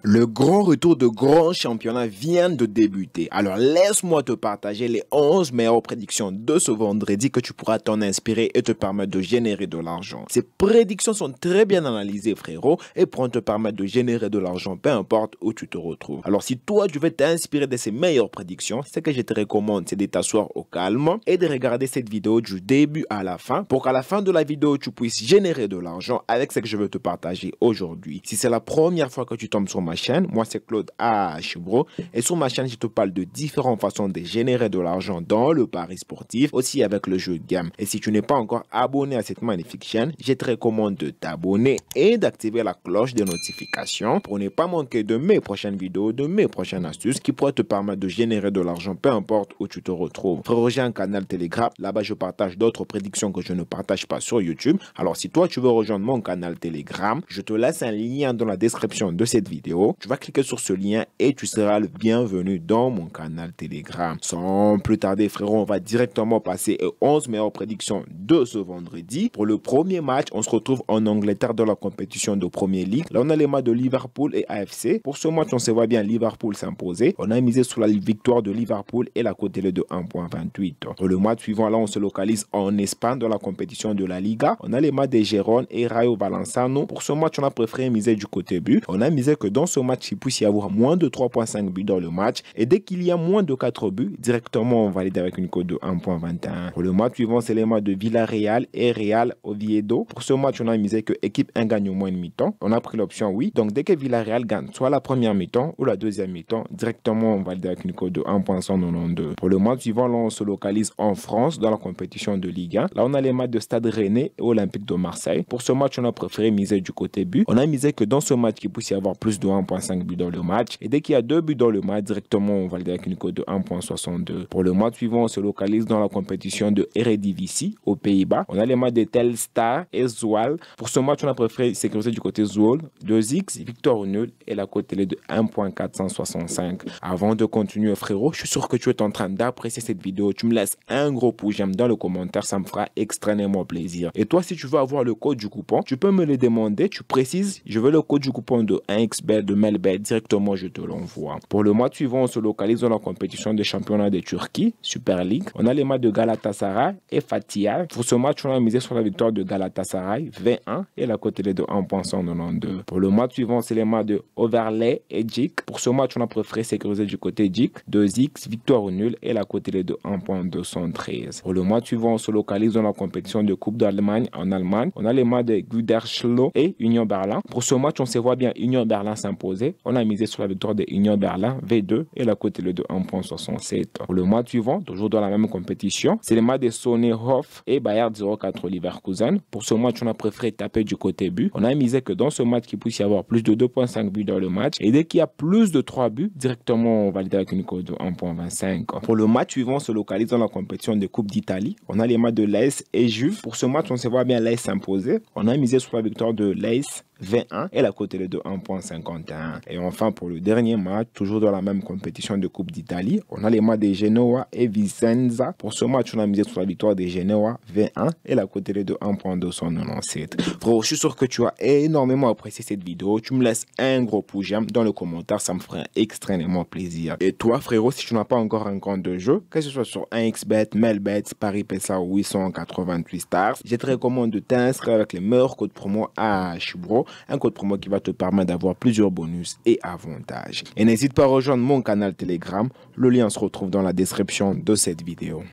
Le grand retour de grands championnats vient de débuter. Alors laisse-moi te partager les 11 meilleures prédictions de ce vendredi que tu pourras t'en inspirer et te permettre de générer de l'argent. Ces prédictions sont très bien analysées frérot et pourront te permettre de générer de l'argent peu importe où tu te retrouves. Alors si toi tu veux t'inspirer de ces meilleures prédictions, ce que je te recommande c'est de t'asseoir au calme et de regarder cette vidéo du début à la fin pour qu'à la fin de la vidéo tu puisses générer de l'argent avec ce que je veux te partager aujourd'hui. Si c'est la première fois que tu tombes sur ma chaîne, moi c'est Claude H Bro et sur ma chaîne je te parle de différentes façons de générer de l'argent dans le pari sportif, aussi avec le jeu de game. Et si tu n'es pas encore abonné à cette magnifique chaîne, je te recommande de t'abonner et d'activer la cloche de notification pour ne pas manquer de mes prochaines vidéos, de mes prochaines astuces qui pourraient te permettre de générer de l'argent peu importe où tu te retrouves. Frérot, j'ai un canal Telegram, là-bas je partage d'autres prédictions que je ne partage pas sur YouTube. Alors si toi tu veux rejoindre mon canal Telegram, je te laisse un lien dans la description de cette vidéo. Tu vas cliquer sur ce lien et tu seras le bienvenu dans mon canal Telegram. Sans plus tarder frérot, on va directement passer aux 11 meilleures prédictions de ce vendredi. Pour le premier match, on se retrouve en Angleterre dans la compétition de Premier League. Là on a les matchs de Liverpool et AFC. Pour ce match on se voit bien Liverpool s'imposer. On a misé sur la victoire de Liverpool et la cote télé de 1.28. Pour le match suivant, là on se localise en Espagne dans la compétition de la Liga. On a les matchs de Gérone et Rayo Vallecano. Pour ce match on a préféré miser du côté but. On a misé que dans ce match il puisse y avoir moins de 3.5 buts dans le match et dès qu'il y a moins de 4 buts, directement on valide avec une cote de 1.21. Pour le match suivant, c'est les matchs de Villarreal et Real Oviedo. Pour ce match, on a misé que équipe 1 gagne au moins une mi-temps. On a pris l'option oui. Donc dès que Villarreal gagne soit la première mi-temps ou la deuxième mi-temps, directement on valide avec une cote de 1.192. Pour le match suivant, là on se localise en France dans la compétition de Ligue 1. Là on a les matchs de Stade Rennais et Olympique de Marseille. Pour ce match, on a préféré miser du côté but. On a misé que dans ce match, il puisse y avoir plus de 1.5 buts dans le match. Et dès qu'il y a 2 buts dans le match, directement on valide avec une cote de 1.62. Pour le match suivant, on se localise dans la compétition de Eredivisie aux Pays-Bas. On a les matchs de Telstar et Zwolle. Pour ce match, on a préféré sécuriser du côté Zwolle, 2x, victoire nul et la cote télé de 1.465. Avant de continuer frérot, je suis sûr que tu es en train d'apprécier cette vidéo. Tu me laisses un gros pouce j'aime dans le commentaire, ça me fera extrêmement plaisir. Et toi, si tu veux avoir le code du coupon, tu peux me le demander, tu précises, je veux le code du coupon de 1xBet, de Melbet, directement je te l'envoie. Pour le match suivant, on se localise dans la compétition des championnats de Turquie, Super League. On a les matchs de Galatasaray et Fatih. Pour ce match, on a misé sur la victoire de Galatasaray, 21 et la cote télé de 1.192. Pour le match suivant, c'est les matchs de Overlay et JIC. Pour ce match, on a préféré sécuriser du côté JIC, 2x, victoire au nul et la cote télé de 1.213. Pour le match suivant, on se localise dans la compétition de Coupe d'Allemagne en Allemagne. On a les matchs de Gütersloh et Union Berlin. Pour ce match, on se voit bien Union Berlin s'imposer. On a misé sur la victoire de Union Berlin, V2 et la cote télé de 1.67. Pour le match suivant, toujours dans la même compétition, c'est les matchs de Sonnehof et Bayer 04 Leverkusen. Pour ce match, on a préféré taper du côté but. On a misé que dans ce match, il puisse y avoir plus de 2.5 buts dans le match. Et dès qu'il y a plus de 3 buts, directement on valide avec une cote de 1.25. Pour le match suivant, on se localise dans la compétition de Coupe d'Italie. On a les matchs de l'AS et Juve. Pour ce match, on se voit bien l'AS s'imposer. On a misé sur la victoire de l'AS 21 et la cote télé de 1.51. Et enfin pour le dernier match, toujours dans la même compétition de Coupe d'Italie, on a les matchs de Genoa et Vicenza. Pour ce match, on a misé sur la victoire de Genoa 21 et la cote télé de 1.297. Frérot, je suis sûr que tu as énormément apprécié cette vidéo. Tu me laisses un gros pouce j'aime dans le commentaire, ça me ferait extrêmement plaisir. Et toi frérot, si tu n'as pas encore un compte de jeu, que ce soit sur 1xBet, Melbet, Paris PSA ou 888 stars, je te recommande de t'inscrire avec les meilleurs codes promo H Bro. Un code promo qui va te permettre d'avoir plusieurs bonus et avantages. Et n'hésite pas à rejoindre mon canal Telegram. Le lien se retrouve dans la description de cette vidéo.